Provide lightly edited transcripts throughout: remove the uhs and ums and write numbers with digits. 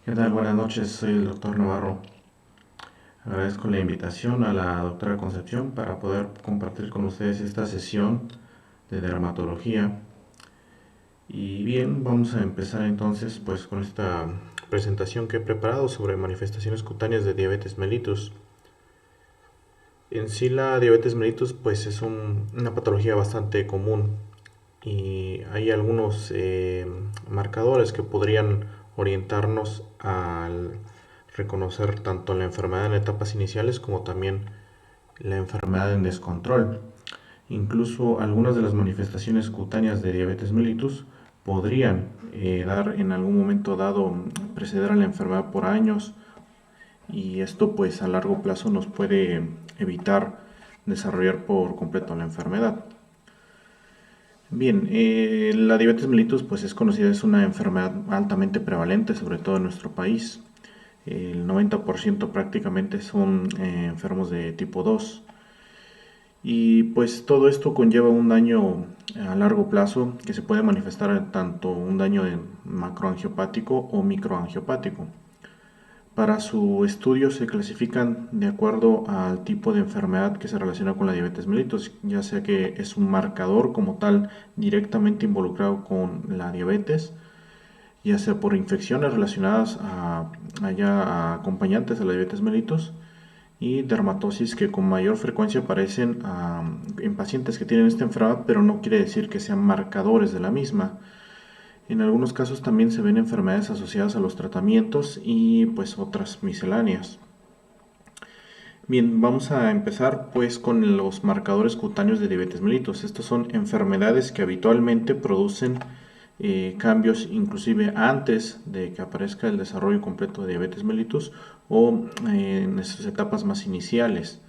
¿Qué tal? Buenas noches, soy el doctor Navarro. Agradezco la invitación a la doctora Concepción para poder compartir con ustedes esta sesión de dermatología. Y bien, vamos a empezar entonces pues con esta presentación que he preparado sobre manifestaciones cutáneas de diabetes mellitus. En sí la diabetes mellitus pues es una patología bastante común y hay algunos marcadores que podrían orientarnos al reconocer tanto la enfermedad en etapas iniciales como también la enfermedad en descontrol. Incluso algunas de las manifestaciones cutáneas de diabetes mellitus podrían dar en algún momento dado preceder a la enfermedad por años, y esto pues a largo plazo nos puede evitar desarrollar por completo la enfermedad. Bien, la diabetes mellitus pues es conocida, es una enfermedad altamente prevalente, sobre todo en nuestro país. El 90% prácticamente son enfermos de tipo 2. Y pues todo esto conlleva un daño a largo plazo que se puede manifestar tanto un daño macroangiopático o microangiopático. Para su estudio se clasifican de acuerdo al tipo de enfermedad que se relaciona con la diabetes mellitus, ya sea que es un marcador como tal directamente involucrado con la diabetes, ya sea por infecciones relacionadas a acompañantes a la diabetes mellitus, y dermatosis que con mayor frecuencia aparecen en pacientes que tienen esta enfermedad, pero no quiere decir que sean marcadores de la misma. En algunos casos también se ven enfermedades asociadas a los tratamientos y pues otras misceláneas. Bien, vamos a empezar pues con los marcadores cutáneos de diabetes mellitus. Estas son enfermedades que habitualmente producen cambios inclusive antes de que aparezca el desarrollo completo de diabetes mellitus o en esas etapas más iniciales.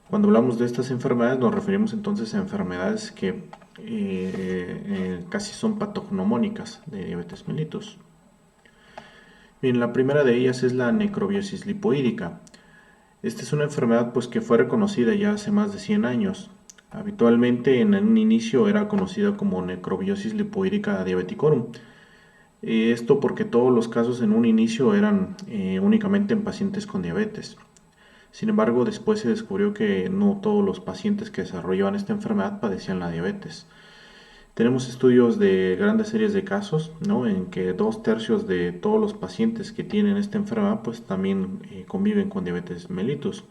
Cuando hablamos de estas enfermedades nos referimos entonces a enfermedades que casi son patognomónicas de diabetes mellitus. Bien, la primera de ellas es la necrobiosis lipoídica. Esta es una enfermedad pues que fue reconocida ya hace más de 100 años. Habitualmente en un inicio era conocida como necrobiosis lipoídica diabeticorum. Esto porque todos los casos en un inicio eran únicamente en pacientes con diabetes. Sin embargo, después se descubrió que no todos los pacientes que desarrollaban esta enfermedad padecían la diabetes. Tenemos estudios de grandes series de casos, ¿no?, en que 2/3 de todos los pacientes que tienen esta enfermedad pues también conviven con diabetes mellitus.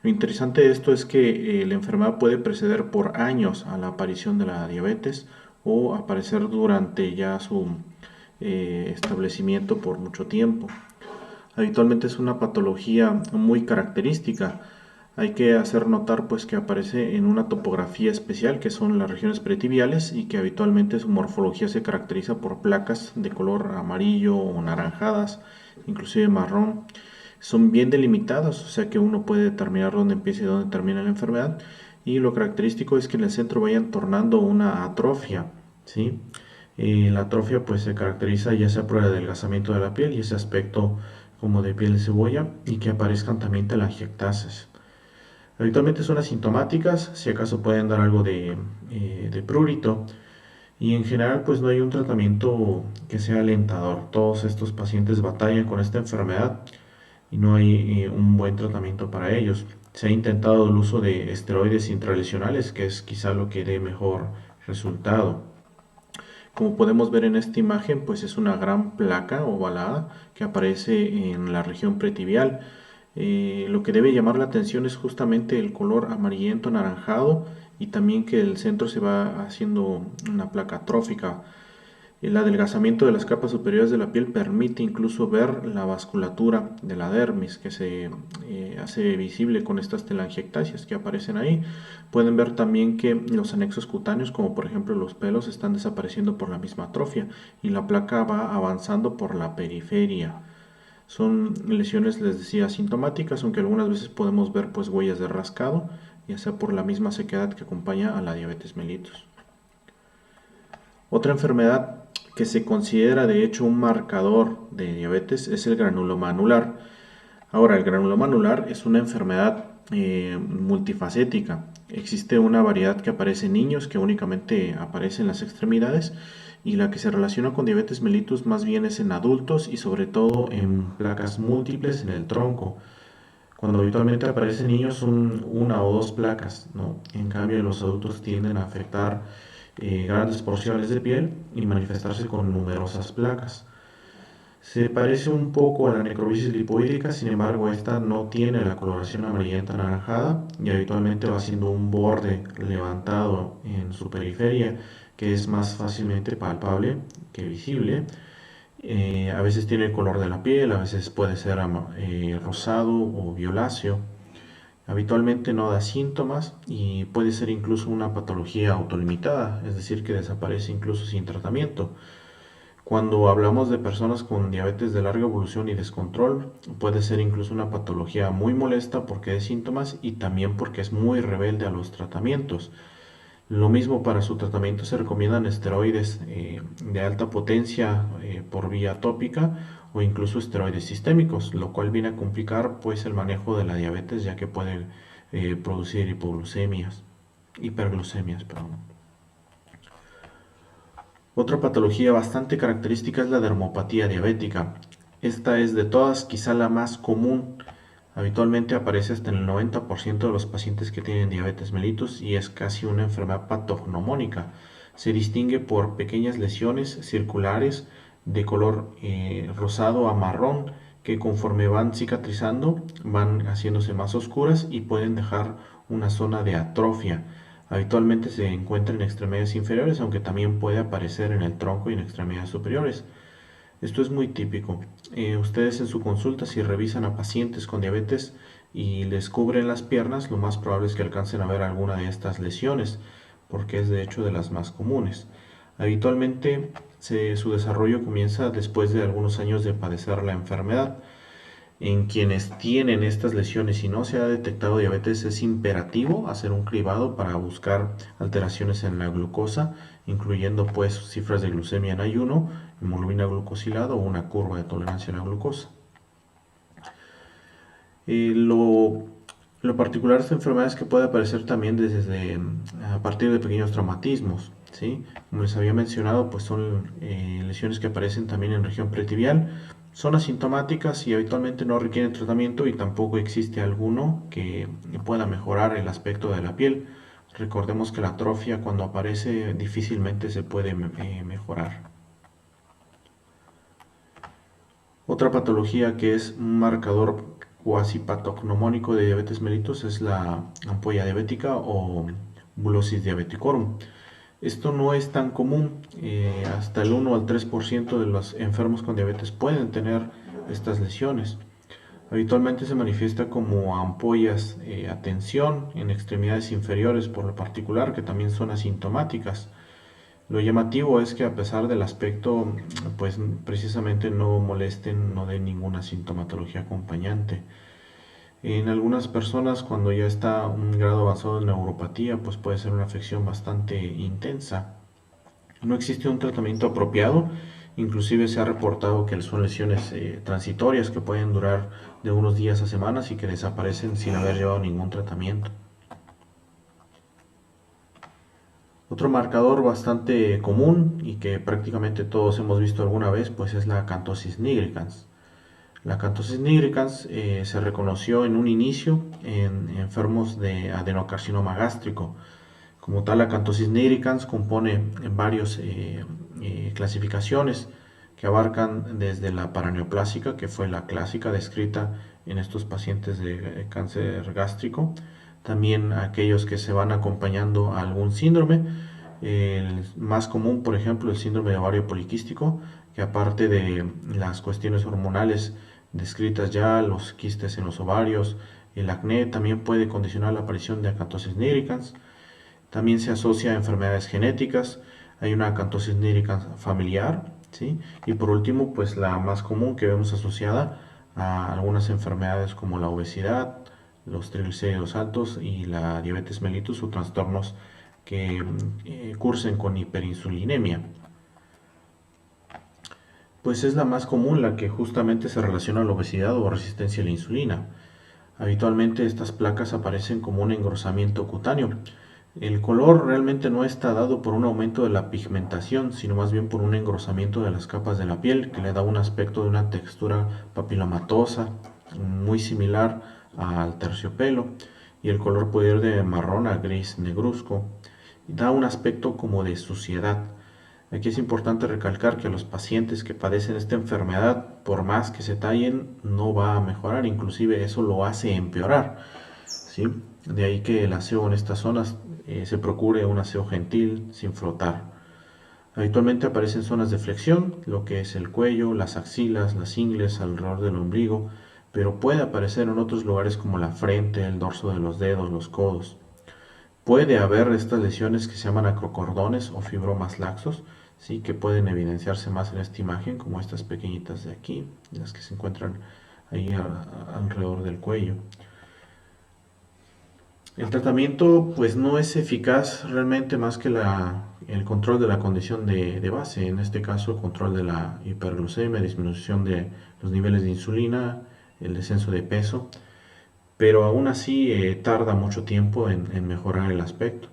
Lo interesante de esto es que la enfermedad puede preceder por años a la aparición de la diabetes o aparecer durante ya su establecimiento por mucho tiempo. Habitualmente es una patología muy característica. Hay que hacer notar pues que aparece en una topografía especial que son las regiones pretibiales y que habitualmente su morfología se caracteriza por placas de color amarillo o naranjadas, inclusive marrón. Son bien delimitadas, o sea que uno puede determinar dónde empieza y dónde termina la enfermedad, y lo característico es que en el centro vayan tornando una atrofia, ¿sí? La atrofia pues se caracteriza ya sea por el adelgazamiento de la piel y ese aspecto como de piel de cebolla, y que aparezcan también telangiectasias. Habitualmente son asintomáticas, si acaso pueden dar algo de prurito, y en general pues no hay un tratamiento que sea alentador. Todos estos pacientes batallan con esta enfermedad y no hay un buen tratamiento para ellos. Se ha intentado el uso de esteroides intralesionales, que es quizá lo que dé mejor resultado. Como podemos ver en esta imagen, pues es una gran placa ovalada que aparece en la región pretibial. Lo que debe llamar la atención es justamente el color amarillento anaranjado, y también que el centro se va haciendo una placa atrófica. El adelgazamiento de las capas superiores de la piel permite incluso ver la vasculatura de la dermis, que se hace visible con estas telangiectasias que aparecen ahí. Pueden ver también que los anexos cutáneos, como por ejemplo los pelos, están desapareciendo por la misma atrofia, y la placa va avanzando por la periferia. Son lesiones, les decía, asintomáticas, aunque algunas veces podemos ver pues huellas de rascado, ya sea por la misma sequedad que acompaña a la diabetes mellitus. Otra enfermedad que se considera de hecho un marcador de diabetes es el granuloma anular. Ahora, el granuloma anular es una enfermedad multifacética. Existe una variedad que aparece en niños, que únicamente aparece en las extremidades, y la que se relaciona con diabetes mellitus más bien es en adultos y sobre todo en placas múltiples en el tronco. Cuando habitualmente aparece en niños son una o dos placas, ¿no? En cambio, en los adultos tienden a afectar grandes porciones de piel y manifestarse con numerosas placas. Se parece un poco a la necrosis lipoídica, sin embargo, esta no tiene la coloración amarillenta anaranjada y habitualmente va siendo un borde levantado en su periferia que es más fácilmente palpable que visible. A veces tiene el color de la piel, a veces puede ser rosado o violáceo. Habitualmente no da síntomas y puede ser incluso una patología autolimitada, es decir, que desaparece incluso sin tratamiento. Cuando hablamos de personas con diabetes de larga evolución y descontrol, puede ser incluso una patología muy molesta porque de síntomas y también porque es muy rebelde a los tratamientos. Lo mismo para su tratamiento se recomiendan esteroides de alta potencia por vía tópica o incluso esteroides sistémicos, lo cual viene a complicar pues el manejo de la diabetes ya que puede producir hiperglucemias, perdón. Otra patología bastante característica es la dermopatía diabética. Esta es de todas quizá la más común. Habitualmente aparece hasta en el 90% de los pacientes que tienen diabetes mellitus y es casi una enfermedad patognomónica. Se distingue por pequeñas lesiones circulares de color rosado a marrón que conforme van cicatrizando van haciéndose más oscuras y pueden dejar una zona de atrofia. Habitualmente se encuentra en extremidades inferiores, aunque también puede aparecer en el tronco y en extremidades superiores. Esto es muy típico. Ustedes en su consulta, si revisan a pacientes con diabetes y les cubren las piernas, lo más probable es que alcancen a ver alguna de estas lesiones, porque es de hecho de las más comunes. Habitualmente su desarrollo comienza después de algunos años de padecer la enfermedad. En quienes tienen estas lesiones y no se ha detectado diabetes es imperativo hacer un cribado para buscar alteraciones en la glucosa, incluyendo pues cifras de glucemia en ayuno, hemoglobina glucosilada o una curva de tolerancia a la glucosa. Lo particular de esta enfermedad es que puede aparecer también desde a partir de pequeños traumatismos, ¿sí? Como les había mencionado, pues son lesiones que aparecen también en región pretibial, son asintomáticas y habitualmente no requieren tratamiento y tampoco existe alguno que pueda mejorar el aspecto de la piel. Recordemos que la atrofia cuando aparece difícilmente se puede mejorar. Otra patología que es un marcador cuasi patognomónico de diabetes mellitus es la ampolla diabética o bulosis diabeticorum. Esto no es tan común, hasta el 1 al 3% de los enfermos con diabetes pueden tener estas lesiones. Habitualmente se manifiesta como ampollas a tensión en extremidades inferiores por lo particular, que también son asintomáticas. Lo llamativo es que a pesar del aspecto, pues precisamente no molesten, no den ninguna sintomatología acompañante. En algunas personas, cuando ya está un grado avanzado de neuropatía, pues puede ser una afección bastante intensa. No existe un tratamiento apropiado, inclusive se ha reportado que son lesiones transitorias que pueden durar de unos días a semanas y que desaparecen sin haber llevado ningún tratamiento. Otro marcador bastante común y que prácticamente todos hemos visto alguna vez, pues es la acanthosis nigricans. La acanthosis nigricans se reconoció en un inicio en enfermos de adenocarcinoma gástrico. Como tal, la acanthosis nigricans compone varias clasificaciones que abarcan desde la paraneoplásica, que fue la clásica descrita en estos pacientes de cáncer gástrico, también aquellos que se van acompañando a algún síndrome, el más común, por ejemplo, el síndrome de ovario poliquístico, que aparte de las cuestiones hormonales descritas ya, los quistes en los ovarios, el acné, también puede condicionar la aparición de acanthosis nigricans. También se asocia a enfermedades genéticas, hay una acanthosis nigricans familiar, ¿sí? Y por último, pues la más común que vemos asociada a algunas enfermedades como la obesidad, los triglicéridos altos y la diabetes mellitus o trastornos que cursen con hiperinsulinemia. Pues es la más común, la que justamente se relaciona a la obesidad o resistencia a la insulina. Habitualmente estas placas aparecen como un engrosamiento cutáneo. El color realmente no está dado por un aumento de la pigmentación, sino más bien por un engrosamiento de las capas de la piel que le da un aspecto de una textura papilomatosa muy similar al terciopelo, y el color puede ir de marrón a gris negruzco. Da un aspecto como de suciedad. Aquí es importante recalcar que los pacientes que padecen esta enfermedad, por más que se tallen, no va a mejorar, inclusive eso lo hace empeorar, ¿sí? De ahí que el aseo en estas zonas se procure un aseo gentil, sin frotar. Habitualmente aparecen zonas de flexión, lo que es el cuello, las axilas, las ingles, alrededor del ombligo, pero puede aparecer en otros lugares como la frente, el dorso de los dedos, los codos. Puede haber estas lesiones que se llaman acrocordones o fibromas laxos, ¿sí? Que pueden evidenciarse más en esta imagen, como estas pequeñitas de aquí, las que se encuentran ahí alrededor del cuello. El tratamiento pues no es eficaz realmente más que el control de la condición de base, en este caso el control de la hiperglucemia, disminución de los niveles de insulina, el descenso de peso, pero aún así tarda mucho tiempo en mejorar el aspecto.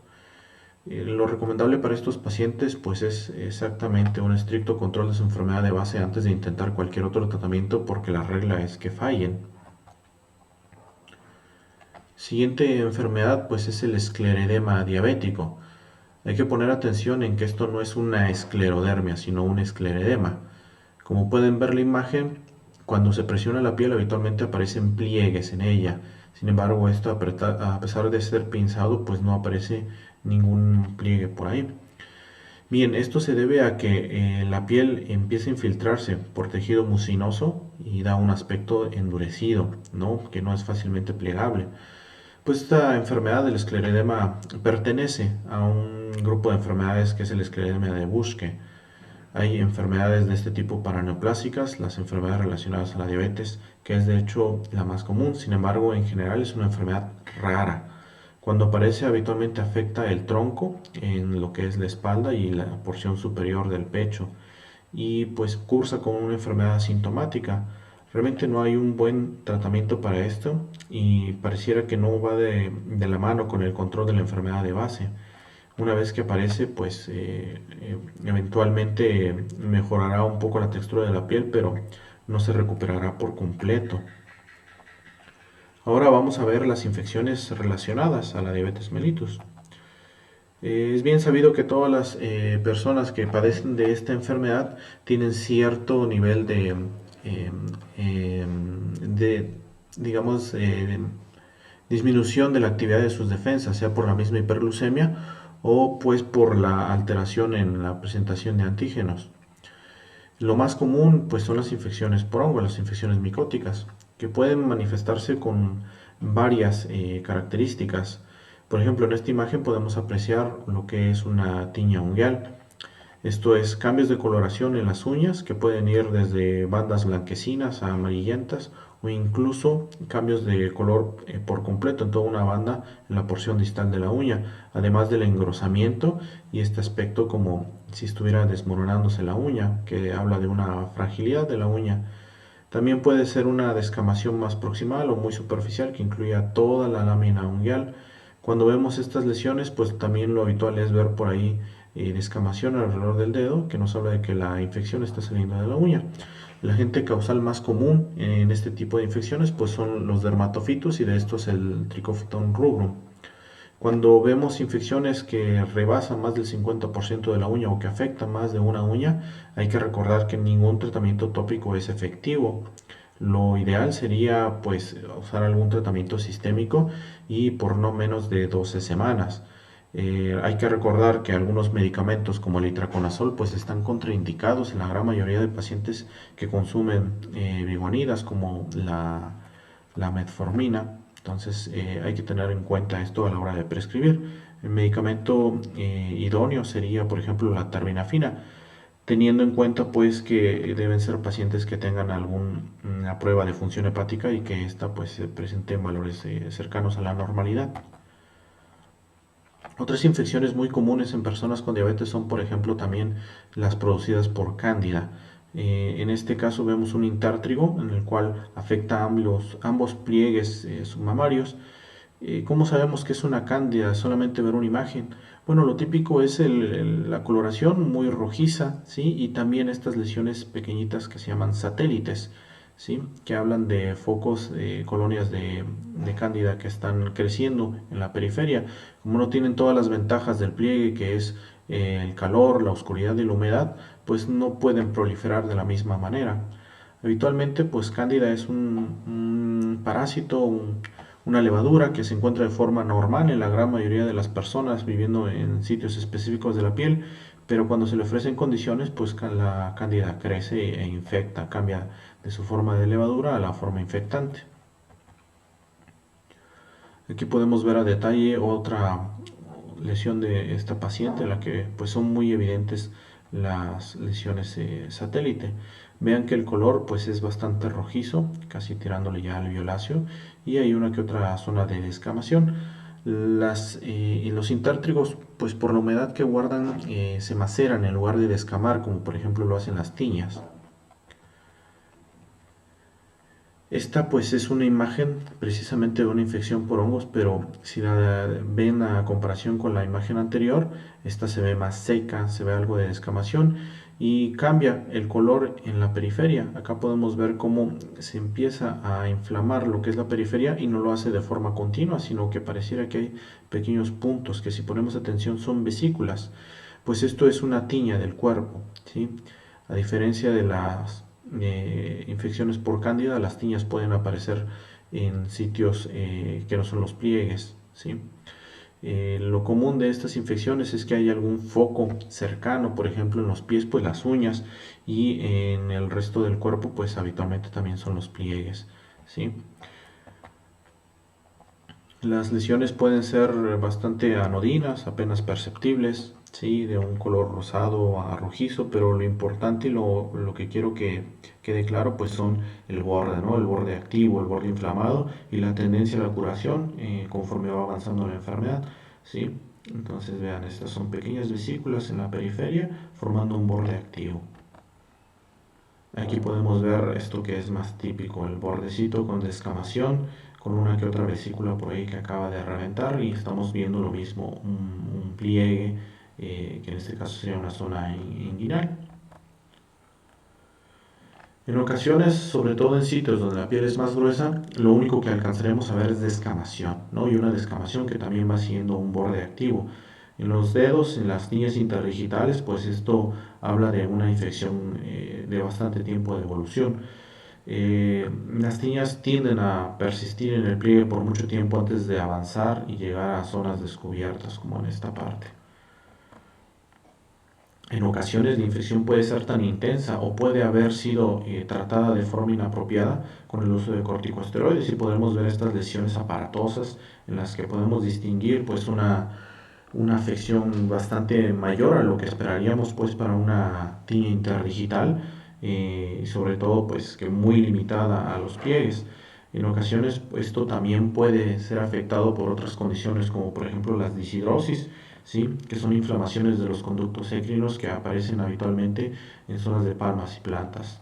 Lo recomendable para estos pacientes pues es exactamente un estricto control de su enfermedad de base antes de intentar cualquier otro tratamiento, porque la regla es que fallen. Siguiente enfermedad pues es el escleredema diabético. Hay que poner atención en que esto no es una esclerodermia, sino un escleredema. Como pueden ver la imagen, cuando se presiona la piel habitualmente aparecen pliegues en ella. Sin embargo, esto a pesar de ser pinzado, pues no aparece ningún pliegue por ahí. Bien, esto se debe a que la piel empieza a infiltrarse por tejido mucinoso y da un aspecto endurecido, ¿no? Que no es fácilmente plegable. Pues esta enfermedad del esclerodema pertenece a un grupo de enfermedades que es el esclerodema de Buschke. Hay enfermedades de este tipo paraneoplásicas, las enfermedades relacionadas a la diabetes, que es de hecho la más común. Sin embargo, en general es una enfermedad rara. Cuando aparece habitualmente afecta el tronco, en lo que es la espalda y la porción superior del pecho, y pues cursa con una enfermedad asintomática. Realmente no hay un buen tratamiento para esto y pareciera que no va de la mano con el control de la enfermedad de base. Una vez que aparece, pues eventualmente mejorará un poco la textura de la piel, pero no se recuperará por completo. Ahora vamos a ver las infecciones relacionadas a la diabetes mellitus. Es bien sabido que todas las personas que padecen de esta enfermedad tienen cierto nivel de digamos, disminución de la actividad de sus defensas, sea por la misma hiperglucemia o pues por la alteración en la presentación de antígenos. Lo más común pues son las infecciones por hongo, las infecciones micóticas, que pueden manifestarse con varias características. Por ejemplo, en esta imagen podemos apreciar lo que es una tiña ungueal. Esto es cambios de coloración en las uñas que pueden ir desde bandas blanquecinas a amarillentas, o incluso cambios de color por completo en toda una banda en la porción distal de la uña, además del engrosamiento y este aspecto como si estuviera desmoronándose la uña, que habla de una fragilidad de la uña. También puede ser una descamación más proximal o muy superficial que incluya toda la lámina ungueal. Cuando vemos estas lesiones, pues también lo habitual es ver por ahí descamación alrededor del dedo, que nos habla de que la infección está saliendo de la uña. El agente causal más común en este tipo de infecciones pues son los dermatofitos, y de estos el Trichophthon rubrum. Cuando vemos infecciones que rebasan más del 50% de la uña o que afectan más de una uña, hay que recordar que ningún tratamiento tópico es efectivo. Lo ideal sería pues usar algún tratamiento sistémico y por no menos de 12 semanas. Hay que recordar que algunos medicamentos como el itraconazol pues están contraindicados en la gran mayoría de pacientes que consumen biguanidas como la metformina. Entonces hay que tener en cuenta esto a la hora de prescribir. El medicamento idóneo sería por ejemplo la terbinafina, teniendo en cuenta pues que deben ser pacientes que tengan alguna prueba de función hepática y que ésta pues se presente en valores cercanos a la normalidad. Otras infecciones muy comunes en personas con diabetes son, por ejemplo, también las producidas por cándida. En este caso vemos un intártrigo en el cual afecta a ambos pliegues submamarios. ¿Cómo sabemos que es una cándida? Solamente ver una imagen. Bueno, lo típico es la coloración muy rojiza, ¿sí? Y también estas lesiones pequeñitas que se llaman satélites, ¿sí? Que hablan de focos, colonias de cándida que están creciendo en la periferia. Como no tienen todas las ventajas del pliegue, que es el calor, la oscuridad y la humedad, pues no pueden proliferar de la misma manera. Habitualmente, pues cándida es un parásito, una levadura que se encuentra de forma normal en la gran mayoría de las personas viviendo en sitios específicos de la piel, pero cuando se le ofrecen condiciones, pues la cándida crece e infecta, cambia de su forma de levadura a la forma infectante. Aquí podemos ver a detalle otra lesión de esta paciente en la que pues son muy evidentes las lesiones satélite. Vean que el color pues es bastante rojizo, casi tirándole ya al violáceo, y hay una que otra zona de descamación. Los intártrigos, pues por la humedad que guardan, se maceran en lugar de descamar, como por ejemplo lo hacen las tiñas. Esta pues es una imagen precisamente de una infección por hongos, pero si la ven a comparación con la imagen anterior, esta se ve más seca, se ve algo de descamación y cambia el color en la periferia. Acá podemos ver cómo se empieza a inflamar lo que es la periferia y no lo hace de forma continua, sino que pareciera que hay pequeños puntos que si ponemos atención son vesículas. Pues esto es una tiña del cuerpo, ¿sí? A diferencia de las infecciones por cándida, las tiñas pueden aparecer en sitios que no son los pliegues, ¿sí? Lo común de estas infecciones es que hay algún foco cercano, por ejemplo en los pies, pues las uñas, y en el resto del cuerpo, pues habitualmente también son los pliegues, ¿sí? Las lesiones pueden ser bastante anodinas, apenas perceptibles, ¿sí? De un color rosado a rojizo, pero lo importante y lo que quiero que quede claro pues son el borde, ¿no? El borde activo, el borde inflamado y la tendencia a la curación conforme va avanzando la enfermedad, ¿sí? Entonces vean, estas son pequeñas vesículas en la periferia formando un borde activo. Aquí podemos ver esto que es más típico, el bordecito con descamación, con una que otra vesícula por ahí que acaba de reventar y estamos viendo lo mismo, un pliegue, que en este caso sería una zona inguinal. En ocasiones, sobre todo en sitios donde la piel es más gruesa, lo único que alcanzaremos a ver es descamación, ¿no? Y una descamación que también va siendo un borde activo. En los dedos, en las tiñas interdigitales, pues esto habla de una infección de bastante tiempo de evolución. Las tiñas tienden a persistir en el pliegue por mucho tiempo antes de avanzar y llegar a zonas descubiertas como en esta parte. En ocasiones la infección puede ser tan intensa o puede haber sido tratada de forma inapropiada con el uso de corticosteroides y podemos ver estas lesiones aparatosas en las que podemos distinguir pues una afección bastante mayor a lo que esperaríamos pues para una tiña interdigital y sobre todo pues que muy limitada a los pliegues. En ocasiones esto también puede ser afectado por otras condiciones como por ejemplo las disidrosis, ¿sí? Que son inflamaciones de los conductos écrinos que aparecen habitualmente en zonas de palmas y plantas.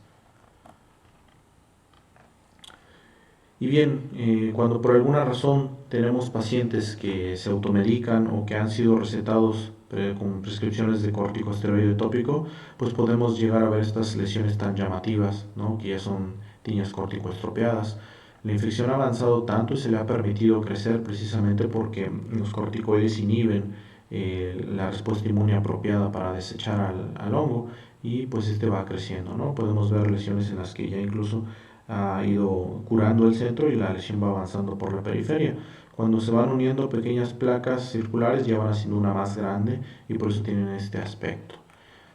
Y bien, cuando por alguna razón tenemos pacientes que se automedican o que han sido recetados con prescripciones de corticosteroide tópico, pues podemos llegar a ver estas lesiones tan llamativas, ¿no? Que ya son tiñas corticoestropeadas. La infección ha avanzado tanto y se le ha permitido crecer precisamente porque los corticoides inhiben la respuesta inmune apropiada para desechar al hongo y pues este va creciendo, ¿no? Podemos ver lesiones en las que ya incluso ha ido curando el centro y la lesión va avanzando por la periferia. Cuando se van uniendo pequeñas placas circulares ya van haciendo una más grande y por eso tienen este aspecto,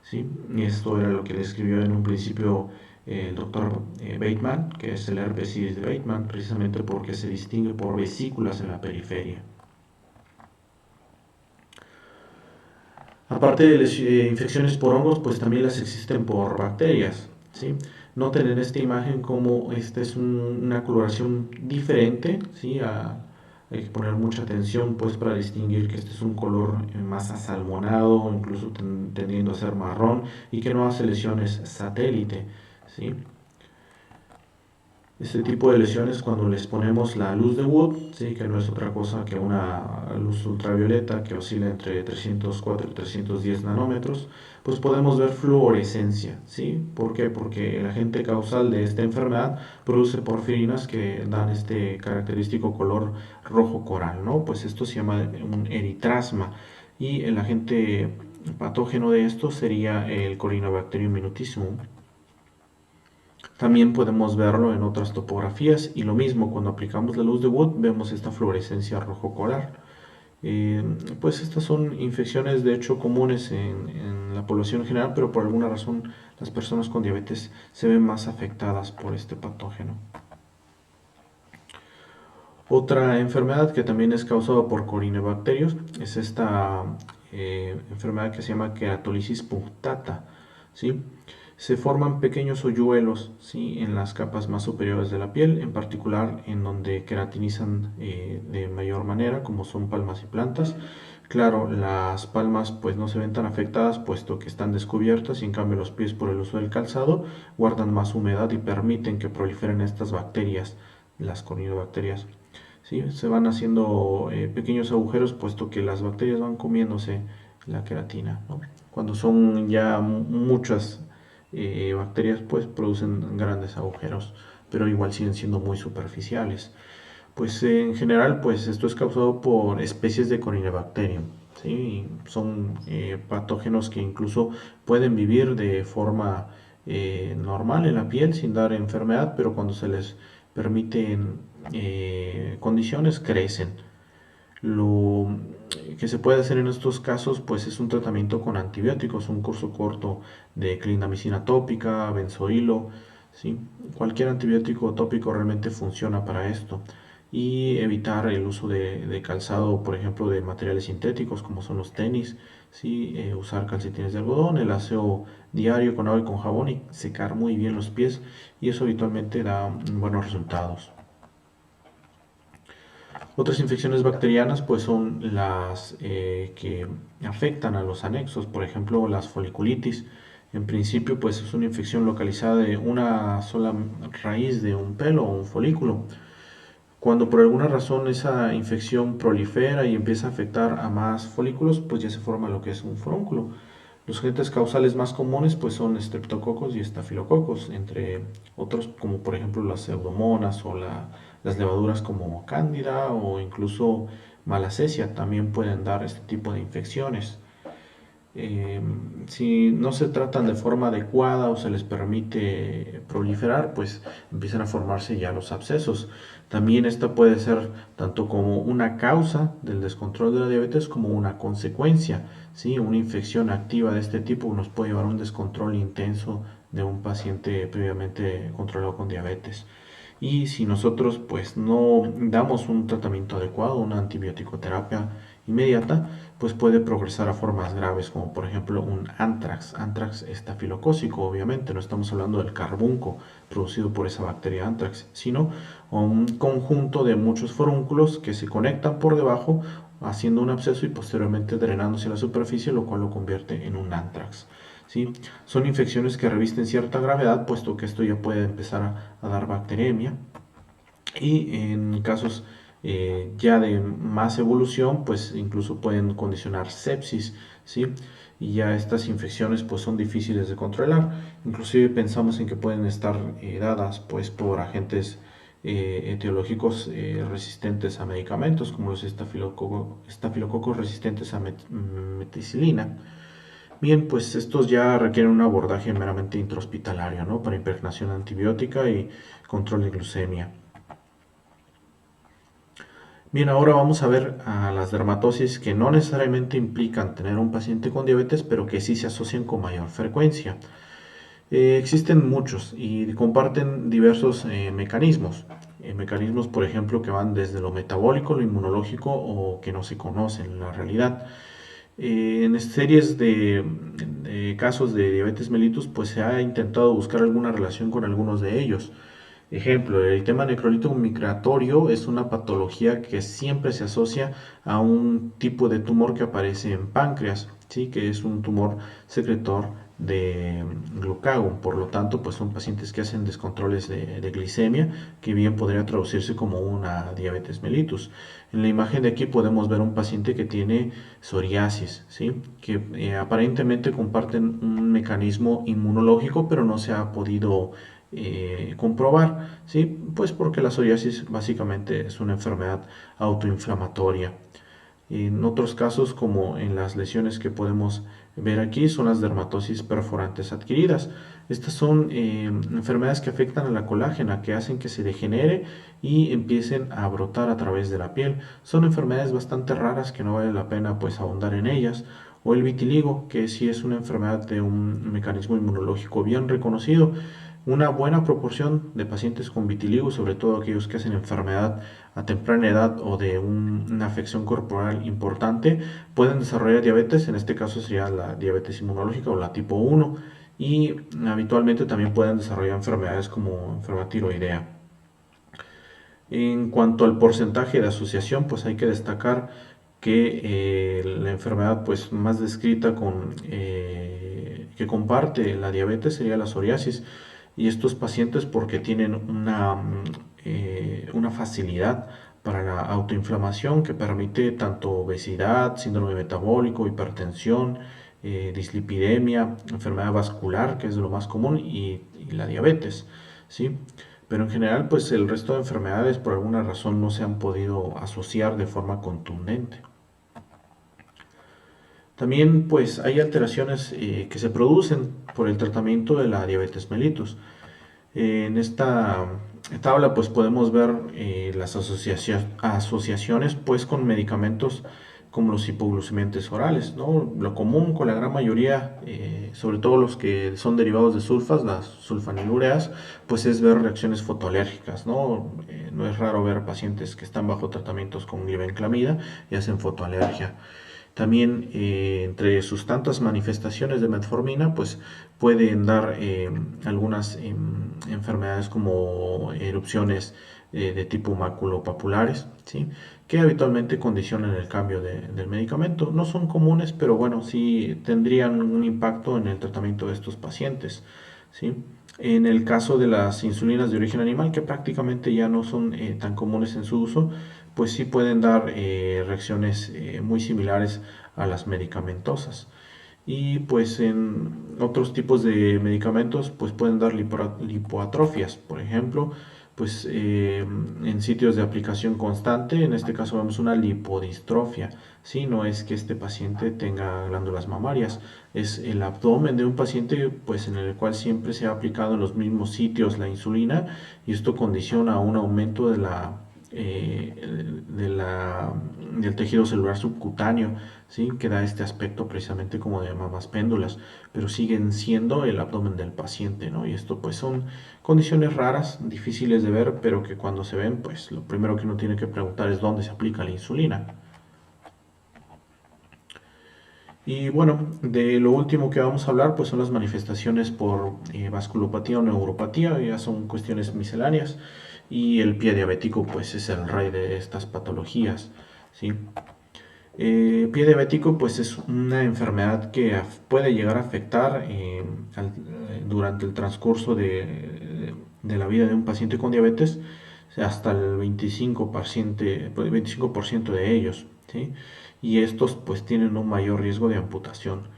¿sí? Y esto era lo que describió en un principio el doctor Bateman, que es el herpes de Bateman, precisamente porque se distingue por vesículas en la periferia. Aparte de las infecciones por hongos, pues también las existen por bacterias, ¿sí? Noten en esta imagen cómo esta es una coloración diferente, ¿sí? Hay que poner mucha atención pues para distinguir que este es un color más asalmonado, incluso tendiendo a ser marrón, y que no hace lesiones satélite, ¿sí? Este tipo de lesiones, cuando les ponemos la luz de Wood, ¿sí? Que no es otra cosa que una luz ultravioleta que oscila entre 304 y 310 nanómetros, pues podemos ver fluorescencia, ¿sí? ¿Por qué? Porque el agente causal de esta enfermedad produce porfirinas que dan este característico color rojo coral, ¿no? Pues esto se llama un eritrasma, y el agente patógeno de esto sería el Corynebacterium minutissimum. También podemos verlo en otras topografías, y lo mismo, cuando aplicamos la luz de Wood vemos esta fluorescencia rojo coral. Pues estas son infecciones de hecho comunes en la población en general, pero por alguna razón las personas con diabetes se ven más afectadas por este patógeno. Otra enfermedad que también es causada por corinebacterios es esta enfermedad que se llama queratolisis punctata, ¿sí? Se forman pequeños hoyuelos, ¿sí? En las capas más superiores de la piel, en particular en donde queratinizan de mayor manera, como son palmas y plantas. Claro, las palmas pues no se ven tan afectadas puesto que están descubiertas, y en cambio los pies, por el uso del calzado, guardan más humedad y permiten que proliferen estas bacterias, las corinobacterias. ¿Sí? Se van haciendo pequeños agujeros puesto que las bacterias van comiéndose la queratina, ¿no? Cuando son ya muchas bacterias, pues producen grandes agujeros, pero igual siguen siendo muy superficiales. Pues en general, pues esto es causado por especies de Corynebacterium, ¿sí? Son patógenos que incluso pueden vivir de forma normal en la piel sin dar enfermedad, pero cuando se les permiten condiciones crecen. Lo que se puede hacer en estos casos pues es un tratamiento con antibióticos, un curso corto de clindamicina tópica, benzoilo, ¿sí? Cualquier antibiótico tópico realmente funciona para esto, y evitar el uso de calzado, por ejemplo, de materiales sintéticos como son los tenis, ¿sí? Usar calcetines de algodón, el aseo diario con agua y con jabón, y secar muy bien los pies, y eso habitualmente da buenos resultados. Otras infecciones bacterianas pues son las que afectan a los anexos, por ejemplo las foliculitis. En principio pues es una infección localizada de una sola raíz de un pelo o un folículo. Cuando por alguna razón esa infección prolifera y empieza a afectar a más folículos, pues ya se forma lo que es un forúnculo. Los agentes causales más comunes pues son estreptococos y estafilococos, entre otros, como por ejemplo las pseudomonas o las levaduras como cándida o incluso malacesia también pueden dar este tipo de infecciones. Si no se tratan de forma adecuada o se les permite proliferar, pues empiezan a formarse ya los abscesos. También esta puede ser tanto como una causa del descontrol de la diabetes como una consecuencia, ¿sí? Una infección activa de este tipo nos puede llevar a un descontrol intenso de un paciente previamente controlado con diabetes. Y si nosotros pues no damos un tratamiento adecuado, una antibiótico-terapia inmediata, pues puede progresar a formas graves, como por ejemplo un anthrax estafilocócico. Obviamente no estamos hablando del carbunco producido por esa bacteria anthrax, sino un conjunto de muchos forúnculos que se conectan por debajo haciendo un absceso y posteriormente drenándose a la superficie, lo cual lo convierte en un anthrax. ¿Sí? Son infecciones que revisten cierta gravedad, puesto que esto ya puede empezar a dar bacteremia, y en casos ya de más evolución, pues incluso pueden condicionar sepsis, ¿sí? Y ya estas infecciones pues son difíciles de controlar. Inclusive pensamos en que pueden estar dadas pues por agentes etiológicos resistentes a medicamentos, como los estafilococos resistentes a meticilina. Bien, pues estos ya requieren un abordaje meramente intrahospitalario, ¿no? Para impregnación antibiótica y control de glucemia. Bien, ahora vamos a ver a las dermatosis que no necesariamente implican tener un paciente con diabetes, pero que sí se asocian con mayor frecuencia. Existen muchos y comparten diversos mecanismos. Mecanismos, por ejemplo, que van desde lo metabólico, lo inmunológico o que no se conocen en la realidad. En series de casos de diabetes mellitus, pues se ha intentado buscar alguna relación con algunos de ellos. Ejemplo, el eritema necrolítico migratorio es una patología que siempre se asocia a un tipo de tumor que aparece en páncreas, ¿sí? Que es un tumor secretor de glucagón. Por lo tanto, pues son pacientes que hacen descontroles de glicemia, que bien podría traducirse como una diabetes mellitus. En la imagen de aquí podemos ver un paciente que tiene psoriasis, ¿sí? Que aparentemente comparten un mecanismo inmunológico, pero no se ha podido comprobar, ¿sí? Pues porque la psoriasis básicamente es una enfermedad autoinflamatoria. En otros casos, como en las lesiones que podemos ver aquí, son las dermatosis perforantes adquiridas. Estas son enfermedades que afectan a la colágena, que hacen que se degenere y empiecen a brotar a través de la piel. Son enfermedades bastante raras que no vale la pena pues ahondar en ellas. O el vitiligo, que sí es una enfermedad de un mecanismo inmunológico bien reconocido. Una buena proporción de pacientes con vitiligo, sobre todo aquellos que hacen enfermedad a temprana edad o de una afección corporal importante, pueden desarrollar diabetes. En este caso sería la diabetes inmunológica o la tipo 1, y habitualmente también pueden desarrollar enfermedades como enfermedad tiroidea. En cuanto al porcentaje de asociación, pues hay que destacar que la enfermedad pues más descrita que comparte la diabetes sería la psoriasis, y estos pacientes porque tienen una facilidad para la autoinflamación que permite tanto obesidad, síndrome metabólico, hipertensión, dislipidemia, enfermedad vascular, que es lo más común, y la diabetes, ¿sí? Pero en general, pues el resto de enfermedades por alguna razón no se han podido asociar de forma contundente. También pues hay alteraciones que se producen por el tratamiento de la diabetes mellitus. En esta tabla pues podemos ver las asociaciones pues con medicamentos como los hipoglucemiantes orales, ¿no? Lo común con la gran mayoría, sobre todo los que son derivados de sulfas, las sulfanilureas, pues es ver reacciones fotoalérgicas, ¿no? No es raro ver pacientes que están bajo tratamientos con glibenclamida y hacen fotoalergia. También entre sus tantas manifestaciones de metformina, pues pueden dar algunas enfermedades como erupciones de tipo maculopapulares, ¿sí? Que habitualmente condicionan el cambio del medicamento. No son comunes, pero bueno, sí tendrían un impacto en el tratamiento de estos pacientes, ¿sí? En el caso de las insulinas de origen animal, que prácticamente ya no son tan comunes en su uso, pues sí pueden dar reacciones muy similares a las medicamentosas. Y pues en otros tipos de medicamentos pues pueden dar lipoatrofias, por ejemplo, pues en sitios de aplicación constante. En este caso vemos una lipodistrofia, ¿sí? No es que este paciente tenga glándulas mamarias, es el abdomen de un paciente pues en el cual siempre se ha aplicado en los mismos sitios la insulina, y esto condiciona un aumento del tejido celular subcutáneo, ¿sí? Que da este aspecto precisamente como de mamas péndulas, pero siguen siendo el abdomen del paciente, ¿no? Y esto pues son condiciones raras, difíciles de ver, pero que cuando se ven, pues lo primero que uno tiene que preguntar es dónde se aplica la insulina. Y bueno, de lo último que vamos a hablar pues son las manifestaciones por vasculopatía o neuropatía, ya son cuestiones misceláneas, y el pie diabético pues es el rey de estas patologías, ¿sí? Pie diabético pues es una enfermedad que puede llegar a afectar durante el transcurso de la vida de un paciente con diabetes hasta el 25% de ellos, ¿sí? Y estos pues tienen un mayor riesgo de amputación.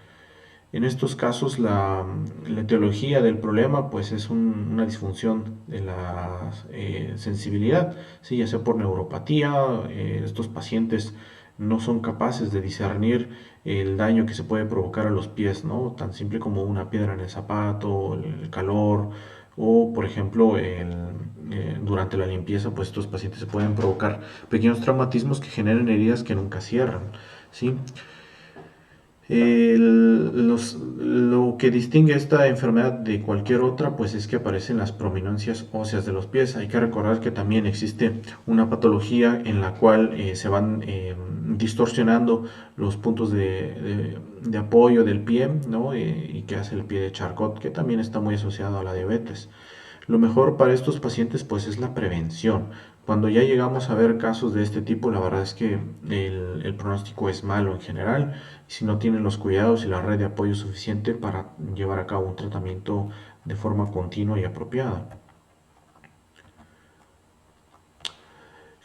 En estos casos la etiología del problema pues es una disfunción de la sensibilidad, ¿sí? Ya sea por neuropatía. Estos pacientes no son capaces de discernir el daño que se puede provocar a los pies, ¿no? Tan simple como una piedra en el zapato, el calor, o por ejemplo durante la limpieza, pues estos pacientes se pueden provocar pequeños traumatismos que generan heridas que nunca cierran, ¿sí? Lo que distingue esta enfermedad de cualquier otra pues es que aparecen las prominencias óseas de los pies. Hay que recordar que también existe una patología en la cual se van distorsionando los puntos de apoyo del pie, ¿no? Y que hace el pie de Charcot, que también está muy asociado a la diabetes. Lo mejor para estos pacientes pues es la prevención. Cuando ya llegamos a ver casos de este tipo, la verdad es que el pronóstico es malo en general, si no tienen los cuidados y la red de apoyo suficiente para llevar a cabo un tratamiento de forma continua y apropiada.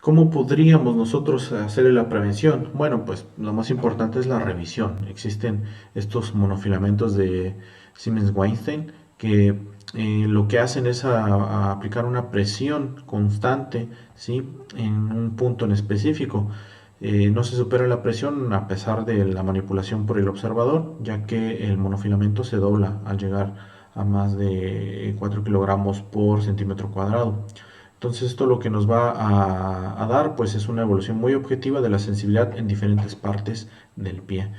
¿Cómo podríamos nosotros hacerle la prevención? Bueno, pues lo más importante es la revisión. Existen estos monofilamentos de Siemens-Weinstein que lo que hacen es a aplicar una presión constante, ¿sí? En un punto en específico. No se supera la presión a pesar de la manipulación por el observador, ya que el monofilamento se dobla al llegar a más de 4 kilogramos por centímetro cuadrado. Entonces esto lo que nos va a dar pues es una evaluación muy objetiva de la sensibilidad en diferentes partes del pie.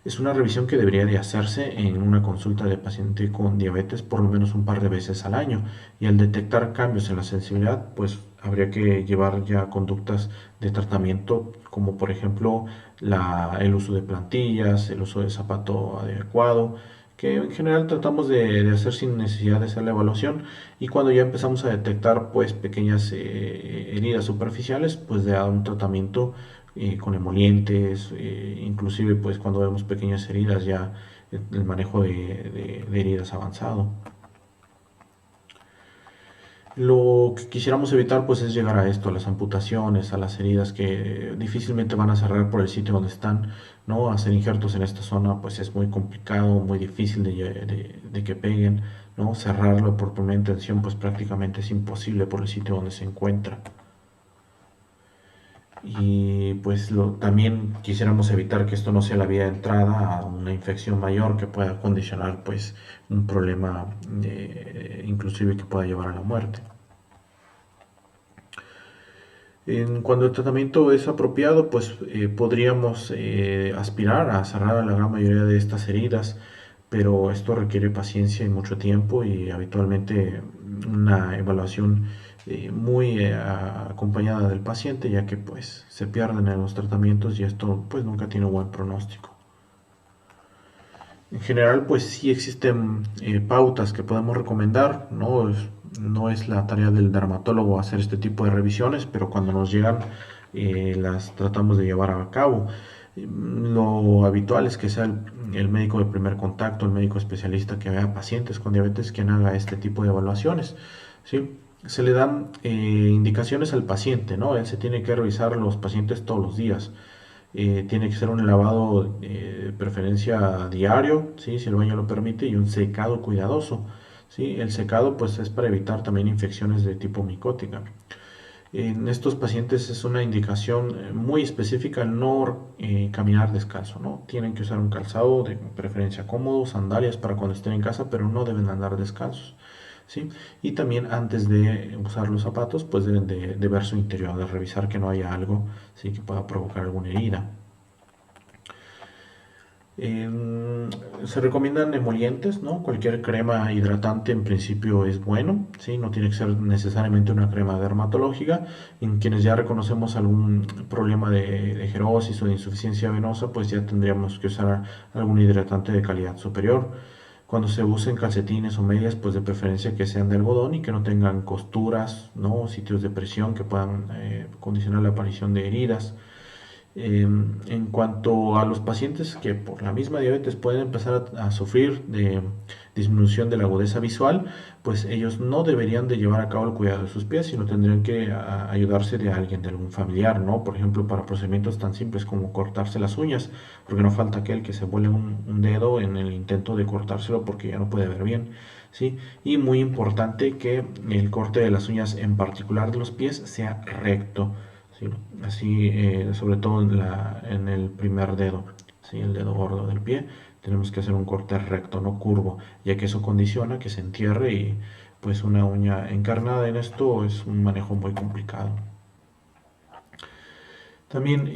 Es una revisión que debería de hacerse en una consulta de paciente con diabetes por lo menos un par de veces al año, y al detectar cambios en la sensibilidad pues habría que llevar ya conductas de tratamiento como por ejemplo el uso de plantillas, el uso de zapato adecuado, que en general tratamos de hacer sin necesidad de hacer la evaluación, y cuando ya empezamos a detectar pues pequeñas heridas superficiales pues de dar un tratamiento con emolientes, inclusive pues cuando vemos pequeñas heridas ya el manejo de heridas avanzado. Lo que quisiéramos evitar pues es llegar a esto, a las amputaciones, a las heridas que difícilmente van a cerrar por el sitio donde están, ¿no? Hacer injertos en esta zona pues es muy complicado, muy difícil de que peguen, ¿no? Cerrarlo por primera intención pues prácticamente es imposible por el sitio donde se encuentra. Y pues también quisiéramos evitar que esto no sea la vía de entrada a una infección mayor que pueda condicionar pues un problema inclusive que pueda llevar a la muerte. Cuando el tratamiento es apropiado, pues podríamos aspirar a cerrar la gran mayoría de estas heridas, pero esto requiere paciencia y mucho tiempo y habitualmente una evaluación muy acompañada del paciente, ya que pues se pierden en los tratamientos y esto pues nunca tiene un buen pronóstico. En general, pues sí existen pautas que podemos recomendar, no es la tarea del dermatólogo hacer este tipo de revisiones, pero cuando nos llegan las tratamos de llevar a cabo. Lo habitual es que sea el médico de primer contacto, el médico especialista que vea pacientes con diabetes quien haga este tipo de evaluaciones, ¿sí? Se le dan indicaciones al paciente, ¿no? Él se tiene que revisar los pacientes todos los días. Tiene que ser un lavado de preferencia diario, ¿sí? Si el baño lo permite, y un secado cuidadoso, ¿sí? El secado pues es para evitar también infecciones de tipo micótica. En estos pacientes es una indicación muy específica no caminar descalzo, ¿no? Tienen que usar un calzado de preferencia cómodo, sandalias para cuando estén en casa, pero no deben andar descalzos, ¿sí? Y también antes de usar los zapatos, pues deben de ver su interior, de revisar que no haya algo, ¿sí? Que pueda provocar alguna herida. Se recomiendan emolientes, ¿no? Cualquier crema hidratante en principio es bueno, ¿sí? No tiene que ser necesariamente una crema dermatológica. En quienes ya reconocemos algún problema de gerosis o de insuficiencia venosa, pues ya tendríamos que usar algún hidratante de calidad superior. Cuando se usen calcetines o medias, pues de preferencia que sean de algodón y que no tengan costuras, ¿no? Sitios de presión que puedan condicionar la aparición de heridas. En cuanto a los pacientes que por la misma diabetes pueden empezar a sufrir de disminución de la agudeza visual, pues ellos no deberían de llevar a cabo el cuidado de sus pies, sino tendrían que ayudarse de alguien, de algún familiar, ¿no? Por ejemplo, para procedimientos tan simples como cortarse las uñas, porque no falta aquel que se vuele un dedo en el intento de cortárselo porque ya no puede ver bien, ¿sí? Y muy importante que el corte de las uñas, en particular de los pies, sea recto. ¿Sí? Así, sobre todo en el primer dedo, ¿sí? El dedo gordo del pie, tenemos que hacer un corte recto, no curvo, ya que eso condiciona que se entierre y pues una uña encarnada en esto es un manejo muy complicado. También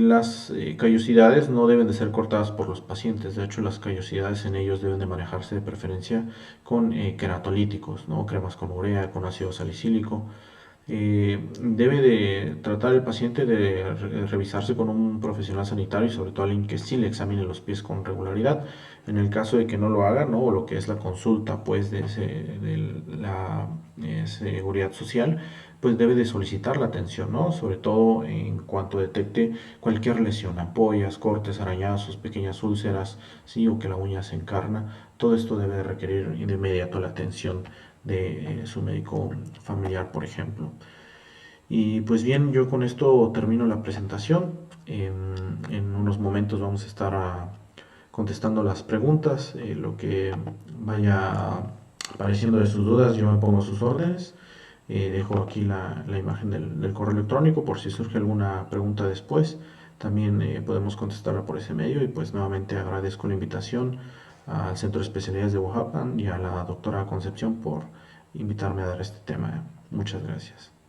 las callosidades no deben de ser cortadas por los pacientes, de hecho las callosidades en ellos deben de manejarse de preferencia con queratolíticos, ¿no? Cremas con urea, con ácido salicílico. Debe de tratar el paciente de revisarse con un profesional sanitario y sobre todo alguien que sí le examine los pies con regularidad. En el caso de que no lo haga, ¿no? O lo que es la consulta pues de la seguridad social, pues debe de solicitar la atención, ¿no? Sobre todo en cuanto detecte cualquier lesión, ampollas, cortes, arañazos, pequeñas úlceras, sí, o que la uña se encarna. Todo esto debe de requerir de inmediato la atención de su médico familiar, por ejemplo. Y pues bien, yo con esto termino la presentación. En unos momentos vamos a estar contestando las preguntas, lo que vaya apareciendo de sus dudas, yo me pongo a sus órdenes. Dejo aquí la imagen del correo electrónico por si surge alguna pregunta después. También podemos contestarla por ese medio y pues nuevamente agradezco la invitación al Centro de Especialidades de Oaxaca y a la doctora Concepción por invitarme a dar este tema. Muchas gracias.